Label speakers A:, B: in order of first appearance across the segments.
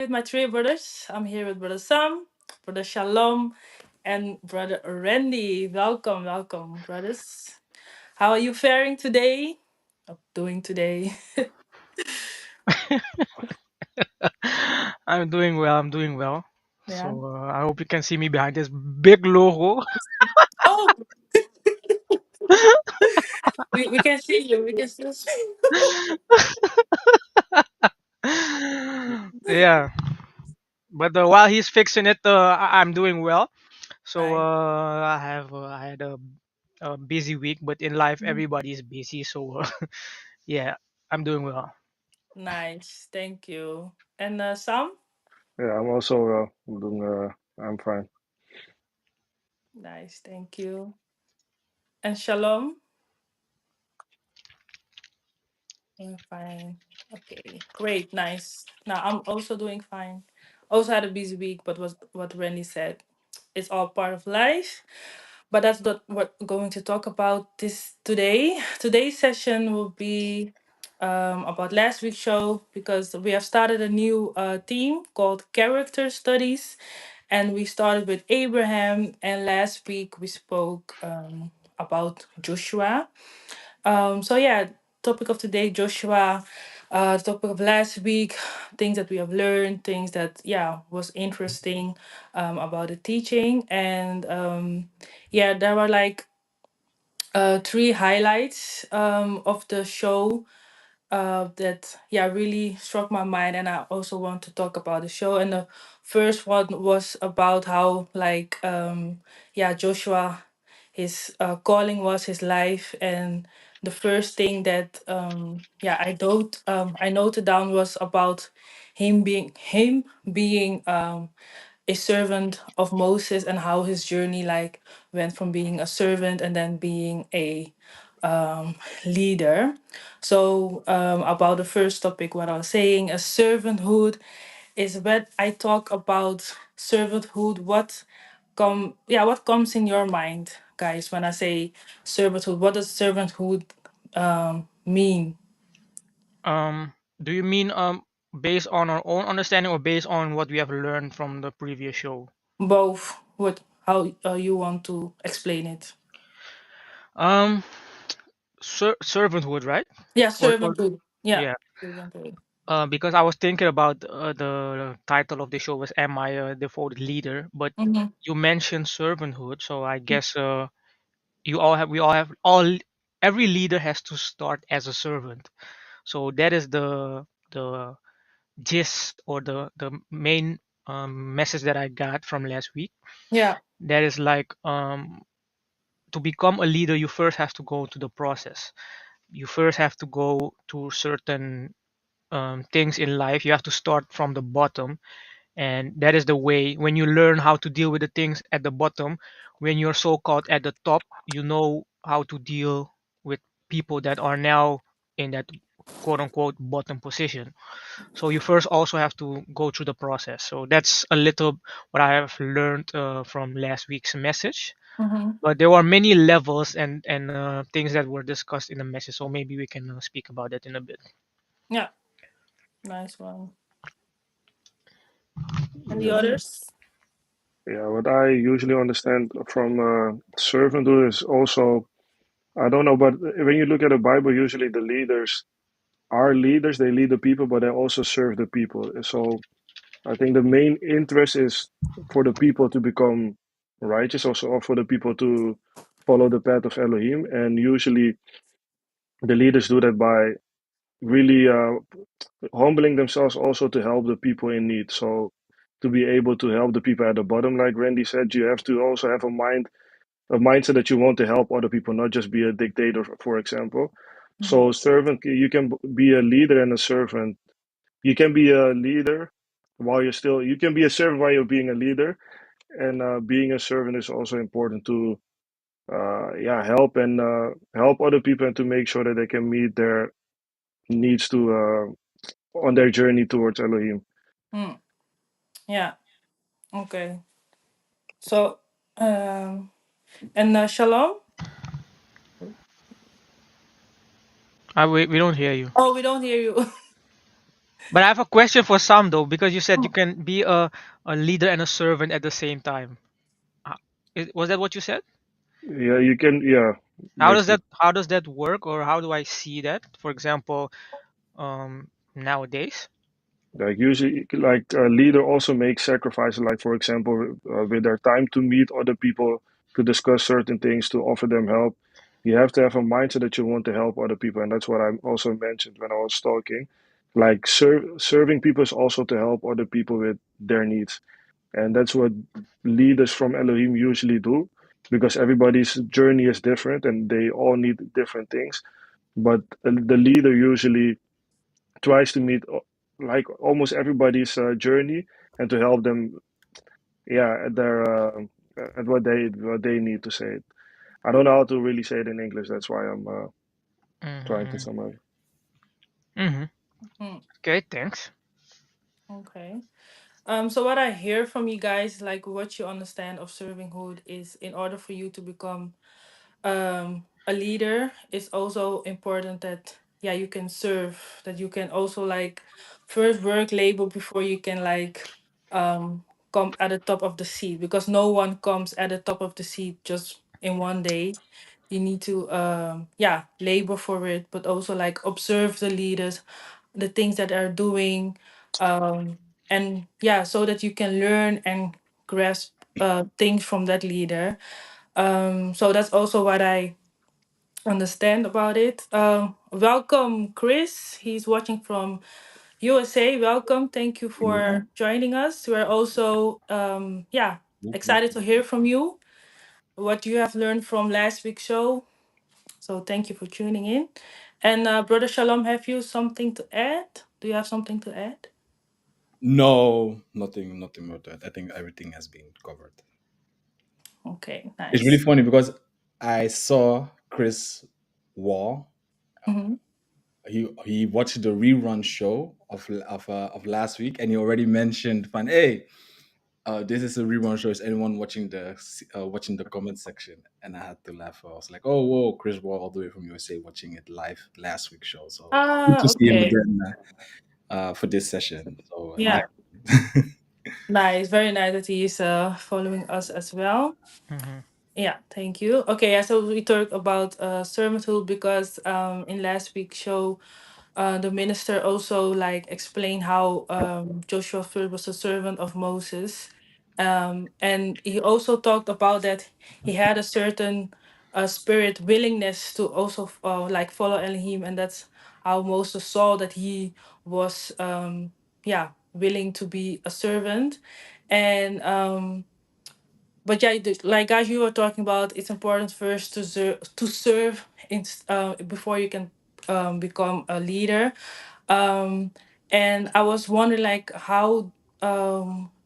A: With my three brothers. I'm here with Brother Sam, Brother Shalom, and Brother Randy. Welcome, brothers. How are you faring today? Doing today?
B: I'm doing well. I'm doing well.
A: Yeah.
B: So I hope you can see me behind this big logo.
A: Oh, we can see you. We can still see you.
B: Yeah, but while he's fixing it, I'm doing well. So
A: Nice.
B: I had a busy week, but in life everybody is busy. So yeah, I'm doing well.
A: Nice. Thank you. And Sam?
C: Yeah, I'm also I'm doing I'm fine.
A: Nice. Thank you. And Shalom? Doing fine. Okay, great, nice. Now I'm also doing fine. Also had a busy week, but was what Randy said. It's all part of life. But that's not what we're going to talk about this today. Today's session will be about last week's show because we have started a new theme called character studies, and we started with Abraham. And last week we spoke about Joshua. So yeah, topic of today, Joshua. Topic of last week, things that we have learned, things that was interesting about the teaching, and yeah, there were like three highlights of the show that really struck my mind, and I also want to talk about the show. And the first one was about how Joshua, his calling was his life. And the first thing that I noted down was about him being a servant of Moses, and how his journey like went from being a servant and then being a leader. So about the first topic, what I was saying, a servanthood is when I talk about servanthood. What comes in your mind, guys, when I say servanthood? What does servanthood mean?
B: Um, do you mean based on our own understanding or based on what we have learned from the previous show?
A: Both. What? How you want to explain it?
B: Um, servanthood, right?
A: Yeah,
B: Or
A: servanthood. Yeah,
B: yeah.
A: servanthood.
B: Because I was thinking about the title of the show was "Am I a Devoted Leader?" But
A: Mm-hmm.
B: you mentioned servanthood, so I guess we all have all every leader has to start as a servant. So that is the gist or the main message that I got from last week.
A: Yeah.
B: That is like to become a leader, you first have to go to the process. You first have to go to certain things in life. You have to start from the bottom, and that is the way. When you learn how to deal with the things at the bottom, when you're so called at the top, you know how to deal with people that are now in that quote unquote bottom position. So you first also have to go through the process. So that's a little what I have learned from last week's message.
A: Mm-hmm.
B: But there were many levels and things that were discussed in the message. So maybe we can speak about that in a bit.
A: Yeah. Nice one. And the
C: Yeah,
A: others?
C: yeah. What I usually understand from servanthood is also I don't know, but when you look at the Bible, usually the leaders are leaders. They lead the people, but they also serve the people. So I think the main interest is for the people to become righteous, also, or for the people to follow the path of Elohim. And usually the leaders do that by really humbling themselves also to help the people in need. So to be able to help the people at the bottom, like Randy said, you have to also have a mindset that you want to help other people, not just be a dictator, for example.
A: Mm-hmm.
C: So servant, you can be a leader and a servant. You can be a leader while you're still. You can be a servant while you're being a leader, and being a servant is also important to, help and help other people and to make sure that they can meet their needs to on their journey towards Elohim.
A: Mm. Yeah. Okay. So, and Shalom.
B: We don't hear you.
A: Oh, we don't hear you.
B: But I have a question for some though, because you said you
A: Oh,
B: can be a leader and a servant at the same time. Uh, was that what you said?
C: Yeah, you can. Yeah, basically.
B: How does that work, or how do I see that? For example, nowadays.
C: Like usually, like a leader also makes sacrifices. Like for example, with their time to meet other people to discuss certain things, to offer them help. You have to have a mindset that you want to help other people, and that's what I also mentioned when I was talking. Like serving people is also to help other people with their needs, and that's what leaders from Elohim usually do, because everybody's journey is different and they all need different things. But the leader usually tries to meet like almost everybody's journey and to help them, yeah, at their at what they need to say it. I don't know how to really say it in English. That's why I'm trying to
B: Mm-hmm.
C: summarize.
B: Mm-hmm.
A: mm,
B: Okay, thanks.
A: okay. So what I hear from you guys, like what you understand of servanthood is in order for you to become a leader, it's also important that yeah, you can serve, that you can also like first work labor before you can like come at the top of the seat, because no one comes at the top of the seat just in one day. You need to yeah, labor for it, but also like observe the leaders, the things that are doing, um and yeah, so that you can learn and grasp things from that leader. So that's also what I understand about it. Welcome, Chris. He's watching from USA. Welcome. Thank you
D: Whoop,
A: for joining us. We're also, yeah,
D: whoop, whoop.
A: excited to hear from you, what you have learned from last week's show. So thank you for tuning in. And Brother Shalom, have you something to add? Do you have something to add?
D: No, nothing more to it. I think everything has been covered.
A: Okay,
D: It's really
A: nice.
D: funny because I saw Chris Wall.
A: Mm-hmm.
D: He watched the rerun show of last week, and he already mentioned, "Fun, hey, this is a rerun show. Is anyone watching the comment section?" And I had to laugh. I was like, "Oh, whoa, Chris Wall all the way from USA watching it live last week's show." So good
A: Ah,
D: to see him
A: okay.
D: again for this session. So
A: Yeah, nice. Very nice that he's following us as well.
B: Mm-hmm.
A: Yeah, thank you. Okay, yeah, so we talked about servanthood because in last week's show, the minister also like explained how Joshua first was a servant of Moses, and he also talked about that he had a certain spirit willingness to also like follow Elohim, and that's how Moses saw that he was yeah, willing to be a servant, and but yeah, like guys, you were talking about, it's important first to serve in, before you can become a leader. Um, and I was wondering, like, how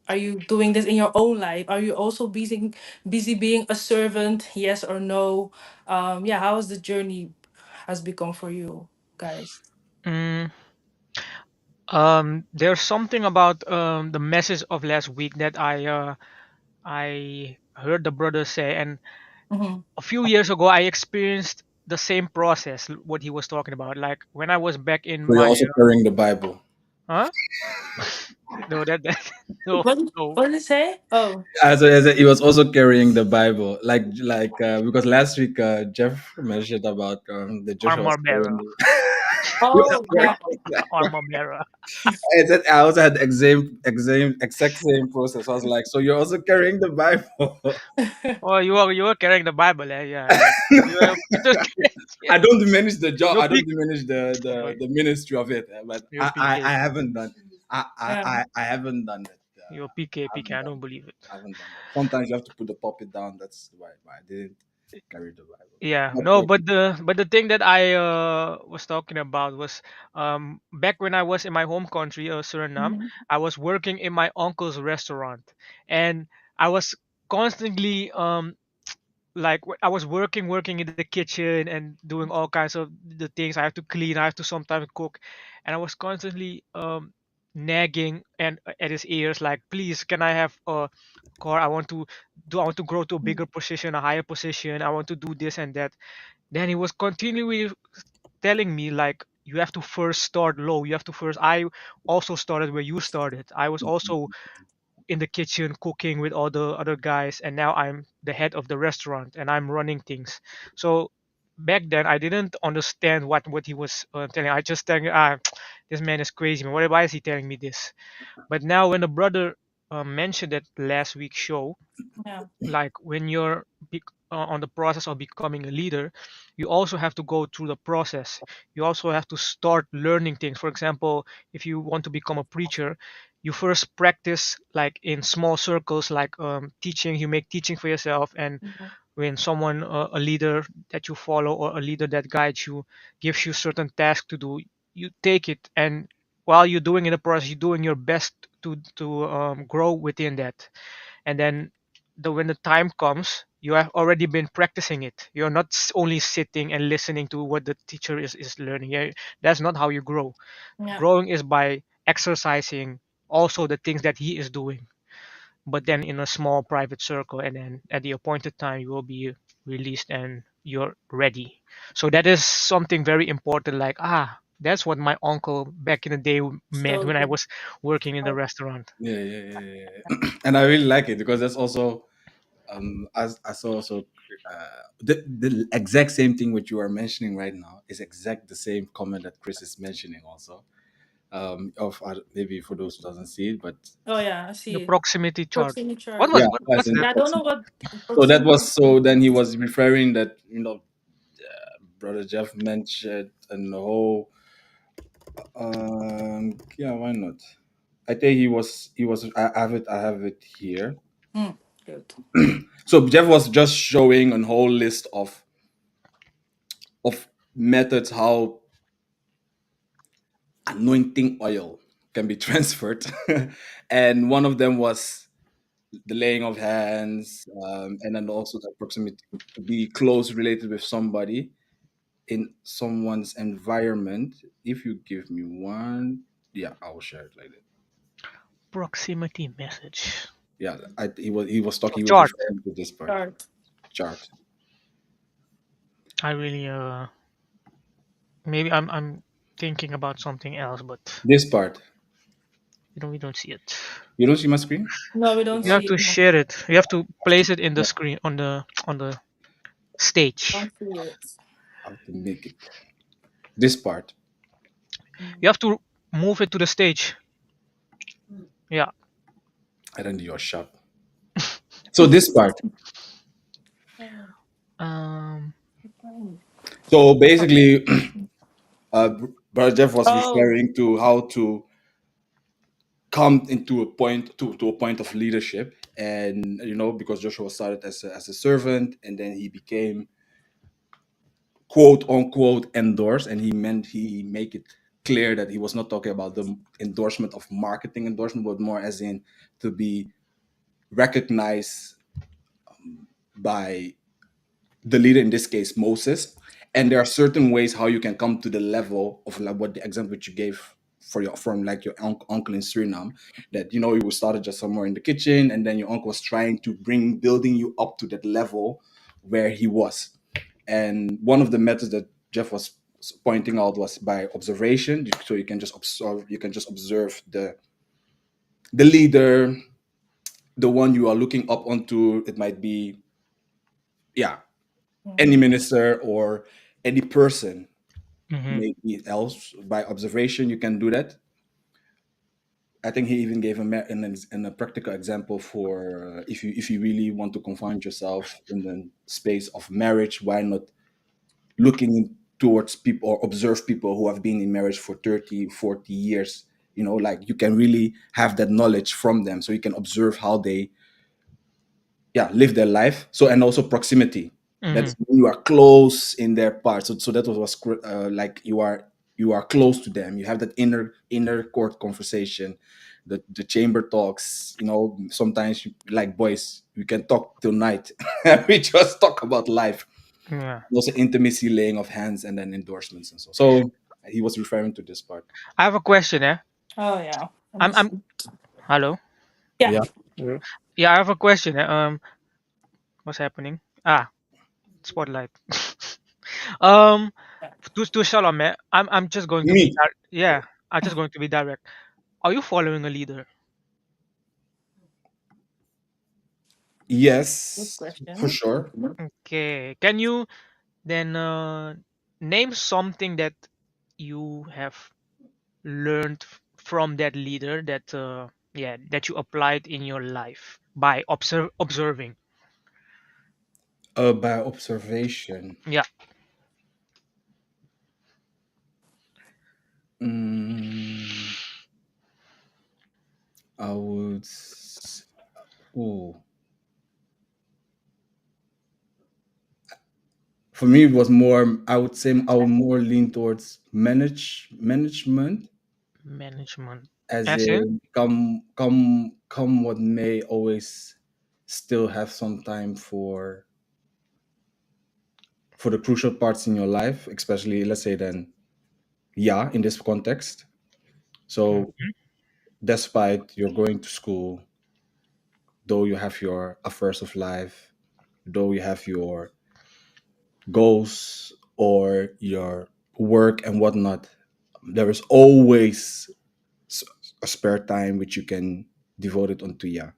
A: are you doing this in your own life? Are you also busy being a servant? Yes or no? Yeah, how has the journey has become for you guys?
B: Mm, there's something about the message of last week that I heard the brother say, and
A: Mm-hmm.
B: a few years ago I experienced the same process. What he was talking about, like when I was back in
D: you're
B: my
D: also carrying the Bible.
B: huh? No, that no, no.
A: What did it say? Oh,
D: As he was also carrying the Bible, because last week Jeff mentioned about the Joshua was
B: Armor
D: carrying
B: bearer,
D: he was
A: oh,
D: carrying
A: yeah.
D: the
B: armor bearer.
D: I also had the exact same process. I was like, so you're also carrying the Bible?
B: Oh, you were carrying the Bible, eh? Yeah, yeah. You were Peter's yeah.
D: I don't diminish the job.
B: You're
D: I don't
B: P,
D: diminish
B: you're,
D: the ministry of it, but
B: you're PK,
D: I haven't done.
A: Yeah.
D: I haven't done it.
B: you're PK,
D: I
B: PK.
D: haven't
B: I
D: done
B: don't believe it.
D: I haven't done that. Sometimes you have to put the puppet down. That's why I didn't carry the Bible.
B: Yeah,
D: But
B: no, but the thing that I was talking about was back when I was in my home country, Suriname.
A: Mm-hmm.
B: I was working in my uncle's restaurant, and I was constantly I was working in the kitchen and doing all kinds of the things. I have to clean, I have to sometimes cook, and I was constantly nagging and at his ears like, please, can I have a car? I want to grow to a bigger position, a higher position. I want to do this and that. Then he was continually telling me like, you have to first start low. You have to first. I also started where you started. I was also in the kitchen cooking with all the other guys, and now I'm the head of the restaurant and I'm running things. So back then I didn't understand what he was telling. I just telling, this man is crazy, man. Why is he telling me this? But now when the brother mentioned that last week's show,
A: Yeah.
B: like when you're on the process of becoming a leader, you also have to go through the process. You also have to start learning things. For example, if you want to become a preacher, you first practice like in small circles, like teaching. You make teaching for yourself, and
A: Mhm.
B: when someone, a leader that you follow or a leader that guides you, gives you certain tasks to do, you take it, and while you're doing in the process, you're doing your best to grow within that. And then when the time comes, you have already been practicing it. You're not only sitting and listening to what the teacher is learning. Yeah, that's not how you grow.
A: Yeah.
B: Growing is by exercising also the things that he is doing, but then in a small private circle, and then at the appointed time you will be released and you're ready. So that is something very important. Like, that's what my uncle back in the day meant
A: So
B: when I
A: good.
B: was working in the
A: Oh,
B: restaurant.
D: Yeah, yeah, yeah, yeah, yeah. And I really like it because that's also as I saw also the exact same thing which you are mentioning right now is exact the same comment that Chris is mentioning also. Of maybe for those who doesn't see it, but
A: oh yeah, I
B: The
A: see it.
B: proximity chart.
A: Proximity
B: What
A: chart.
B: was
D: yeah, as
B: what's
D: in
B: that?
A: Yeah, I don't know what
D: so that
A: proximity.
D: was so then he was referring that brother Jeff mentioned and the whole yeah, why not? I think he was I have it here.
A: Hmm. Good.
D: So Jeff was just showing a whole list of methods how anointing oil can be transferred. And one of them was the laying of hands, and then also the proximity to be close related with somebody in someone's environment. If you give me one, yeah, I'll share it like that.
B: Proximity message.
D: Yeah, he was talking. He was
B: Chart.
D: referring to this part
A: Chart.
D: chart.
B: I really maybe I'm thinking about something else, but
D: This part.
B: we don't see it.
D: You don't see my screen?
A: No, we don't
B: You have
A: see
B: to
A: it. No,
B: share it. You have to place it in the
D: Yeah,
B: screen on the stage.
A: don't see it.
D: how to make it. This part.
B: You
A: Mm.
B: have to move it to the stage. Yeah.
D: And then your shop. So this part.
A: Oh,
B: Um.
A: fine.
D: So basically, Brother Jeff was
A: Oh,
D: referring to how to come into a point to a point of leadership, and because Joshua started as a servant, and then he became quote unquote endorsed, and he meant he make it clear that he was not talking about the endorsement of marketing endorsement, but more as in to be recognized by the leader, in this case Moses. And there are certain ways how you can come to the level of like what the example which you gave for your from like your uncle in Suriname, that you started just somewhere in the kitchen, and then your uncle was trying to building you up to that level where he was. And one of the methods that Jeff was pointing out was by observation. So you can just observe the leader, the one you are looking up onto. It might be, yeah, any
A: mhm.
D: minister or any person,
B: Hmm.
D: maybe else. By observation you can do that. I think he even gave a practical example for, if you really want to confine yourself in the space of marriage, why not looking towards people or observe people who have been in marriage for 30, 40 years. Like you can really have that knowledge from them, so you can observe how they, yeah, live their life. So, and also proximity,
B: Hmm.
D: that's when you are close in their part. So that was like you are close to them, you have that inner court conversation, the chamber talks. Sometimes like boys, we can talk till night. We just talk about life.
B: Yeah.
D: Also intimacy, laying of hands, and then endorsements and so he was referring to this part.
B: I have a question.
A: Oh yeah. Let me
B: I'm
A: see.
B: Hello.
A: Yeah.
C: Yeah, yeah.
B: Yeah, I have a question. What's happening? Spotlight. um, To Shalom, man, I'm just going to be
D: Me,
B: yeah, I'm just going to be direct. Are you following a leader?
A: Good
D: yes, for
A: question.
D: sure.
B: Okay. Can you then name something that you have learned from that leader that yeah, that you applied in your life by observing?
D: By observation,
B: Yeah.
D: mm, I would. Oh, for me, it was more. I would say I would more lean towards management,
B: Management.
D: as
B: As in?
D: in come what may, always still have some time for the crucial parts in your life, especially let's say then, yeah, in this context.
B: Mhm.
D: So despite you're going to school, though you have your affairs of life, though you have your goals or your work and whatnot, there is always s- a spare time which you can devote it onto, yeah,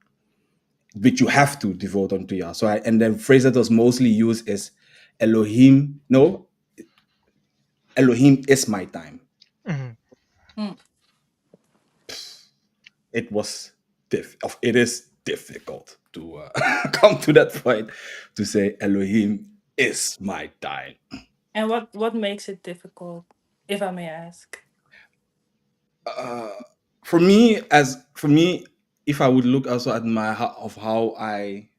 D: which you have to devote onto, yeah. So and the phrase that was mostly used is Elohim. No, Elohim is my time.
B: Mhm.
A: Mm.
D: It was it is difficult to come to that point to say Elohim is my time.
A: And what makes it difficult, if I may ask?
D: uh, for me, if I would look also at of how I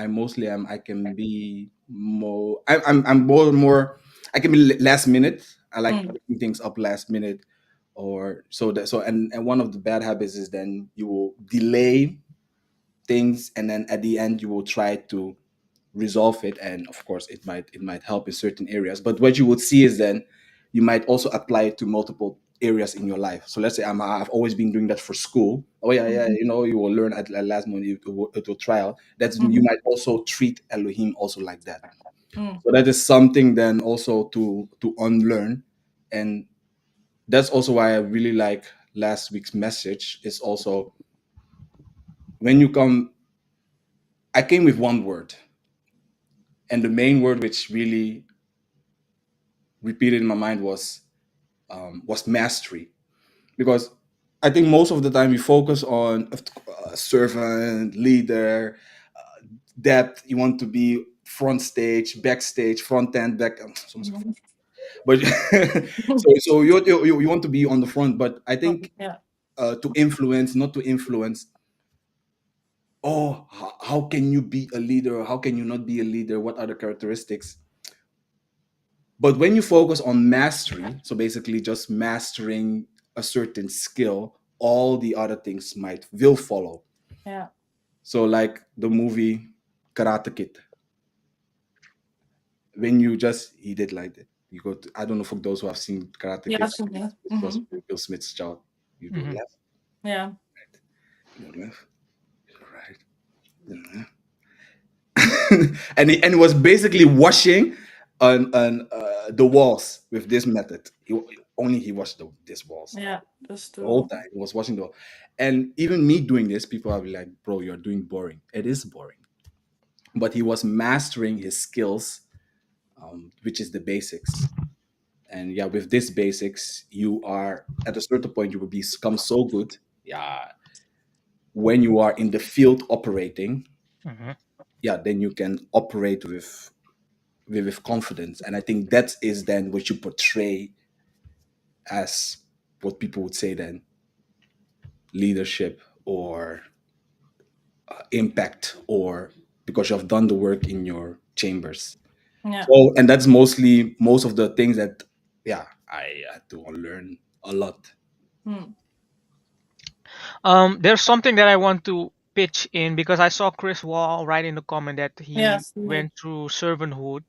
D: mostly am, I can be more. I'm more. I can be last minute. I like
A: Mm.
D: picking things up last minute, or so that so and one of the bad habits is then you will delay things, and then at the end you will try to resolve it, and of course it might help in certain areas, but what you would see is then you might also apply it to multiple areas in your life. So let's say I've always been doing that for school. Oh yeah, yeah,
A: Mm-hmm.
D: you will learn at last moment, it will trial. That's you
A: Mm-hmm.
D: might also treat Elohim also like that.
A: Mm.
D: So that is something then also to unlearn. And that's also why I really like last week's message is also when you come. I came with one word, and the main word which really repeated in my mind was mastery, because I think most of the time we focus on servant, leader, depth. You want to be front stage, backstage, front end, back, so on and so
A: Mhm.
D: forth. But so you want to be on the front, but I think
A: Yeah.
D: to influence, not to influence. Oh, how can you be a leader? How can you not be a leader? What are the characteristics? But when you focus on mastery, so basically just mastering a certain skill, all the other things will follow.
A: Yeah.
D: So like the movie Karate Kid, when you just he did like that. You go to, I don't know, for those who have seen Karate
A: Yeah.
D: Kid,
A: Absolutely.
D: it was
A: Mm-hmm.
D: Will Smith's child. You go
B: Mhm.
D: left,
A: Yeah.
D: you go left, you go right, you go left. And he was basically washing on the walls with this method. Only he washed these walls
A: Yeah. That's
D: the whole
A: true.
D: time. He was watching the. And even me doing this, people are like, "Bro, you're doing boring." It is boring, but he was mastering his skills, which is the basics. And yeah, with this basics, you are at a certain point you will become so good. Yeah, when you are in the field operating,
B: Mhm.
D: yeah, then you can operate with confidence. And I think that is then what you portray as what people would say then leadership or impact, or because you have done the work in your chambers.
A: Yeah.
D: So, and that's mostly most of the things that, yeah, I had to unlearn a lot.
A: Mm.
B: There's something that I want to pitch in because I saw Chris Wall write in the comment that he
A: Yes. Indeed.
B: went through servanthood.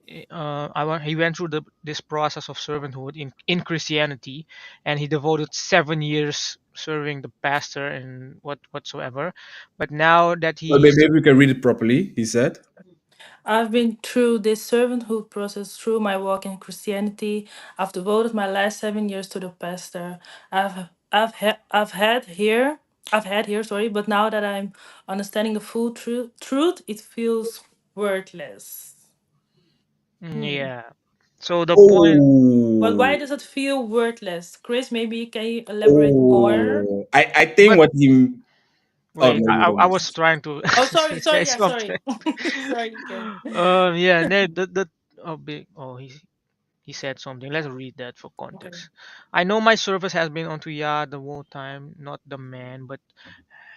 B: He went through this process of servanthood in Christianity, and he devoted 7 years serving the pastor and whatsoever. But now that
D: But
B: he's
D: maybe we can read it properly, he said.
A: I've been through this servanthood process through my walk in Christianity. I've devoted my last 7 years to the pastor. I've had here sorry, but now that I'm understanding the full truth, it feels worthless. Hmm.
B: Yeah. So the point,
A: But
D: Oh,
A: why does it feel worthless? Chris, maybe can you elaborate more?
D: oh. I think
B: but
D: what he. Oh
B: wait,
D: no, you
B: I,
D: go,
B: I was
D: Moses.
B: trying to
A: Oh, sorry,
B: say
A: sorry, yeah,
B: something.
A: sorry. Sorry again.
B: Yeah, the oh, big, oh, he said something. Let's read that for
A: Okay.
B: context. I know my service has been unto Yah the whole time, not the man, but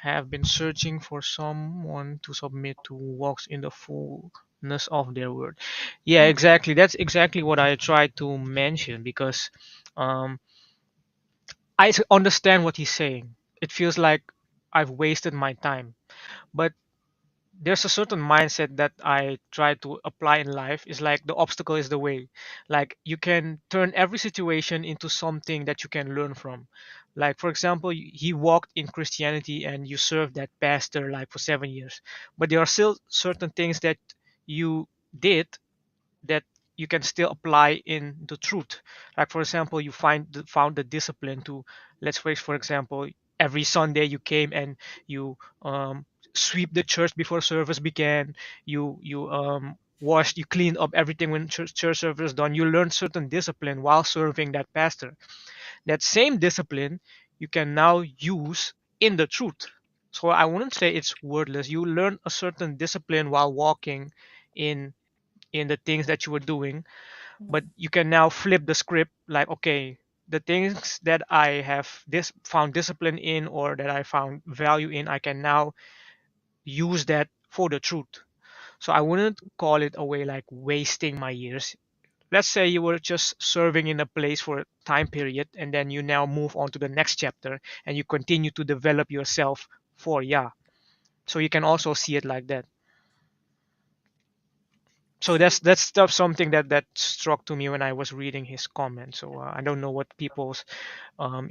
B: have been searching for someone to submit to who walks in the fullness of their word. Yeah,
A: Mm,
B: exactly. That's exactly what I tried to mention because um, understand what he's saying. It feels like I've wasted my time, but there's a certain mindset that I try to apply in life is like the obstacle is the way. Like you can turn every situation into something that you can learn from. Like for example, he walked in Christianity and you served that pastor like for 7 years, but there are still certain things that you did that you can still apply in the truth. Like for example, you found the discipline to, let's say for example, every Sunday you came and you sweep the church before service began. You washed, you cleaned up everything when church service is done. You learn certain discipline while serving that pastor. That same discipline you can now use in the truth. So I wouldn't say it's wordless. You learn a certain discipline while walking in the things that you were doing, but
A: mm,
B: you can now flip the script like, okay, the things that I have this found discipline in or that I found value in, I can now use that for the truth. So I wouldn't call it a way like wasting my years. Let's say you were just serving in a place for a time period and then you now move on to the next chapter and you continue to develop yourself for Yah. So you can also see it like that. So
A: true.
B: that's stuff something that struck to me when I was reading his comment. So I don't know what people's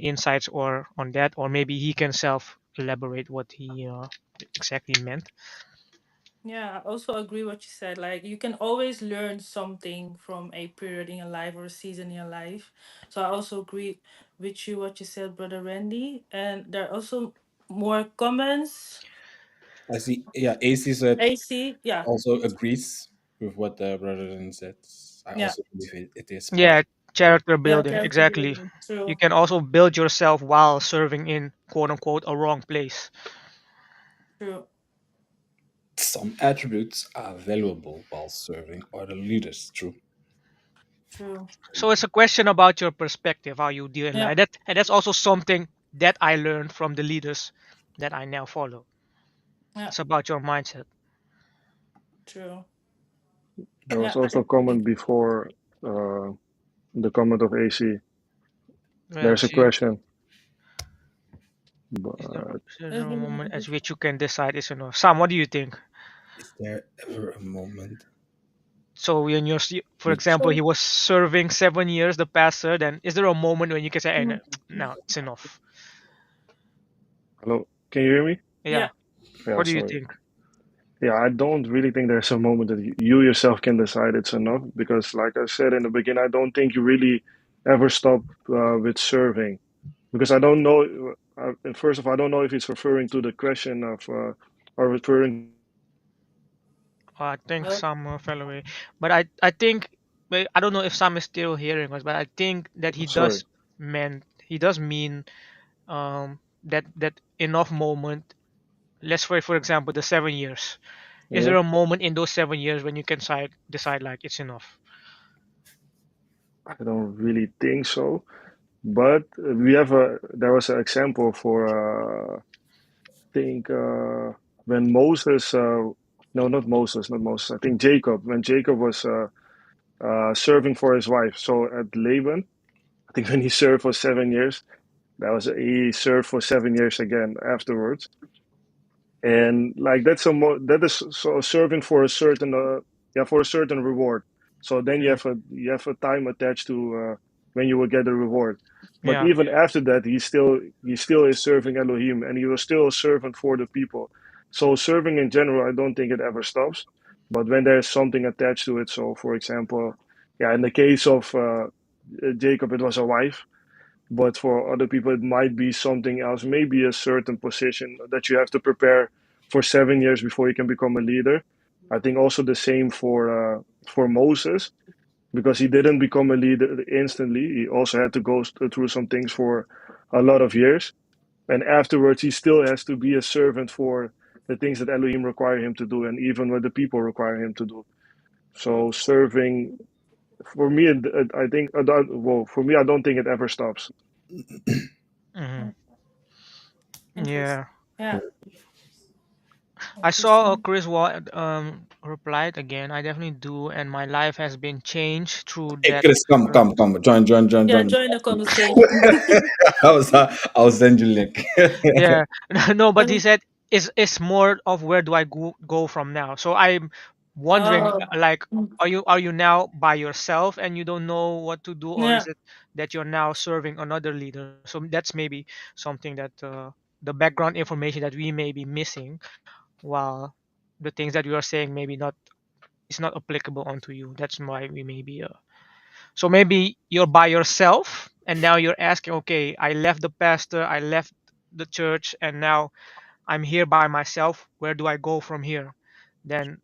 B: insights or on that, or maybe he can self elaborate what he exactly meant.
A: Yeah, I also agree what you said. Like you can always learn something from a period in your life or a season in your life. So I also agree with you what you said, brother Randy. And there are also more comments.
D: I see. Yeah, AC said
A: AC, yeah,
D: also agrees with what the brother said. I
A: yeah,
D: also believe it is part
B: Yeah,
D: of the.
B: character
A: yeah,
B: building,
A: character
B: exactly.
A: building.
B: You
A: True,
B: can also build yourself while serving in quote unquote a wrong place.
A: true,
D: Some attributes are valuable while serving other leaders. True.
A: true.
B: So it's a question about your perspective, how you deal in
A: Yeah,
B: life. And that's also something that I learned from the leaders that I now follow.
A: yeah,
B: It's about your mindset.
A: true.
C: There was
A: Yeah, I
C: also a
A: agree.
C: comment before the comment of AC.
B: Well,
C: There's a
B: see,
C: question,
B: is there,
C: but
B: is there
A: There's
B: a
A: been
B: moment
A: a
B: at which you can decide it's enough? Sam, what do you think?
D: is there ever a moment
B: So when you're, for
D: which
B: example, he
A: so
B: was serving 7 years, the pastor, then is there a moment when you can say, hey, no,
A: mm,
B: no, it's enough?
C: hello? Can you hear me?
B: Yeah.
A: yeah,
C: Yeah,
B: What do you
C: sorry.
B: think?
C: Yeah, I don't really think there's a moment that you yourself can decide it's enough because, like I said in the beginning, I don't think you really ever stop with serving because I don't know. First of all, I don't know if it's referring to the question of or referring.
B: I think
A: well,
B: Sam fell away. But I think, well, I don't know if Sam is still hearing us, but I think that
C: Sorry.
B: he does mean that enough moment. Let's say, for example, the 7 years. Is
C: Yeah,
B: there a moment in those 7 years when you can decide like it's enough?
C: I don't really think so. But we have a there was an example for think when Moses no, not Moses, not Moses. I think Jacob, when Jacob was serving for his wife. So at Laban, I think when he served for 7 years, that was he served for 7 years again afterwards. And like that is so serving for a certain yeah, for a certain reward. So then
B: Mm,
C: you have a time attached to when you will get the reward. But
B: yeah.
C: even after that, he still is serving Elohim, and he was still a servant for the people. So serving in general, I don't think it ever stops. But when there's something attached to it, so for example, yeah, in the case of Jacob, it was a wife, but for other people, it might be something else, maybe a certain position that you have to prepare for 7 years before you can become a leader. I think also the same for Moses, because he didn't become a leader instantly. He also had to go through some things for a lot of years, and afterwards he still has to be a servant for the things that Elohim require him to do, and even what the people require him to do.
A: True.
C: So serving, for me, I think, well, for me, I don't think it ever stops.
B: Hmm.
A: Mm,
B: Yeah.
A: interesting. Yeah,
B: I saw
A: interesting.
B: Chris replied again. I definitely do, and my life has been changed through
D: Hey,
B: that.
D: Chris, come, come, come. Join, join, join,
A: Yeah,
D: join.
A: join the conversation.
D: I'll send you link.
B: Yeah. No, but he
A: Um,
B: said it's more of where do I go from now. So I'm wondering,
A: oh,
B: like,
A: mm,
B: are you now by yourself and you don't know what to do, or
A: yeah,
B: is it that you're now serving another leader? So that's maybe something that the background information that we may be missing, while the things that you are saying maybe not, it's not applicable onto you. That's why we may be so maybe you're by yourself and now you're asking, okay, I left the pastor, I left the church, and now I'm here by myself. Where do I go from here? Then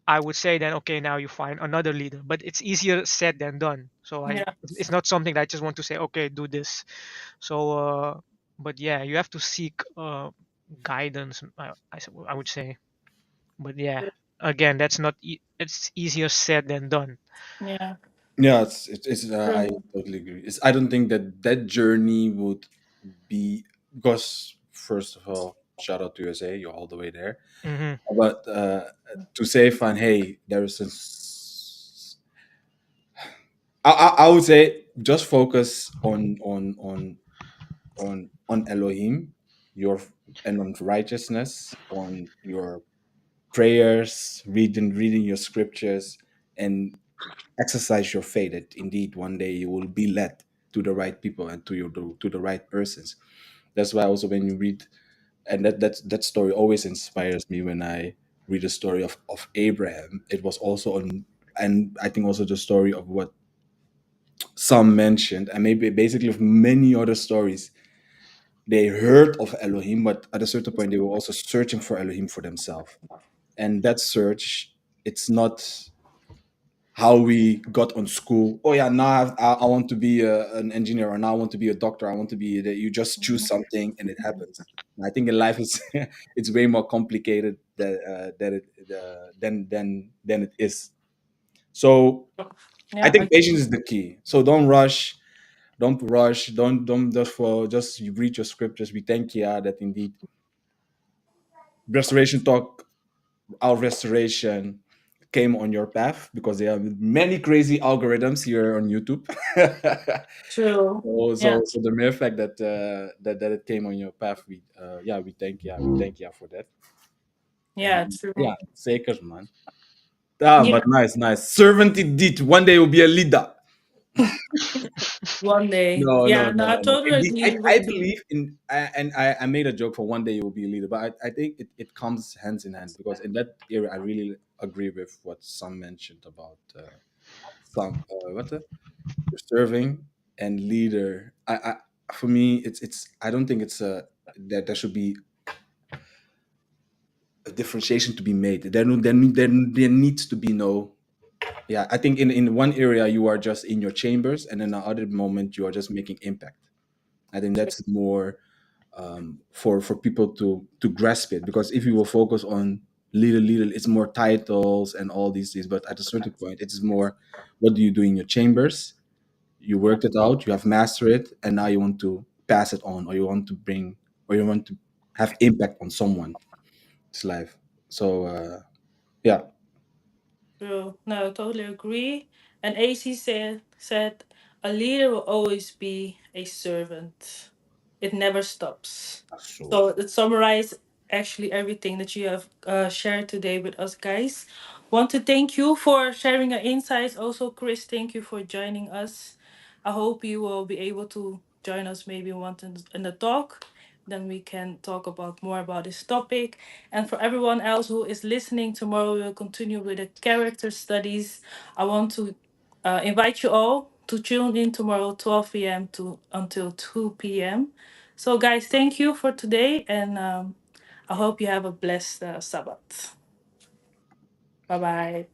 B: I would say, then okay, now you find another leader. But it's easier said than done. So
A: yeah,
B: it's not something that I just want to say, okay, do this. So but yeah, you have to seek guidance. I would say. But yeah, again, that's not. It's easier said than done.
A: yeah,
D: Yeah, I
A: true.
D: totally agree. I don't think that that journey would be, because first of all, shout out to USA, you're all the way there.
B: Hmm.
D: But to say, fun, hey, I would say just focus on Elohim, your and on righteousness, on your prayers, reading your scriptures, and exercise your faith that indeed one day you will be led to the right people and to the right persons. That's why also when you read, and that story always inspires me when I read the story of Abraham. It was also on, and I think also the story of what some mentioned, and maybe basically of many other stories. They heard of Elohim, but at a certain point they were also searching for Elohim for themselves. And that search, it's not how we got on school. Oh yeah, now I want to be an engineer, or now I want to be a doctor. I want to be that. You just choose
A: Mhm.
D: something and it happens. And I think in life is it's way more complicated than it is. So I
A: Yeah,
D: think patience is the key. So don't rush. Don't rush. Don't just you read your scriptures. We thank you that indeed restoration talk, our restoration came on your path, because there are many crazy algorithms here on YouTube.
A: true. Yeah,
D: So the mere fact that that it came on your path, we thank you for that.
A: yeah,
D: And
A: true.
D: yeah, zeker man. Ah,
A: Yeah,
D: but nice. Servant indeed. One day you'll be a leader.
A: one day.
D: No, no,
A: Yeah,
D: no,
A: no, I
D: no, no.
A: totally
D: Indeed,
A: agree
D: I
A: with you.
D: believe in, I made a joke for one day you will be a leader, but I think it comes hands in hand, because in that area I really agree with what some mentioned about some what serving and leader. For me, it's I don't think it's a that there should be a differentiation to be made. There needs to be no. Yeah, I think in one area you are just in your chambers, and in another moment you are just making impact. I think
A: True.
D: that's more for people to grasp it, because if you will focus on little, it's more titles and all these things. But at a certain point, it's more, what do you do in your chambers? You
A: Yeah,
D: worked it out, you have mastered it, and now you want to pass it on, or you want to bring, or you want to have impact on someone's life. So yeah.
A: true. No, I totally agree. And AC said a leader will always be a servant. It never stops.
D: So
A: So it summarizes actually everything that you have shared today with us, guys. Want to thank you for sharing your insights. Also, Chris, thank you for joining us. I hope you will be able to join us maybe once in the talk. then we can talk about more about this topic. And for everyone else who is listening, tomorrow we will continue with the character studies. I want to invite you all to tune in tomorrow, 12 p.m. to until 2 p.m. So, guys, thank you for today, and I hope you have a blessed Sabbath. Bye bye.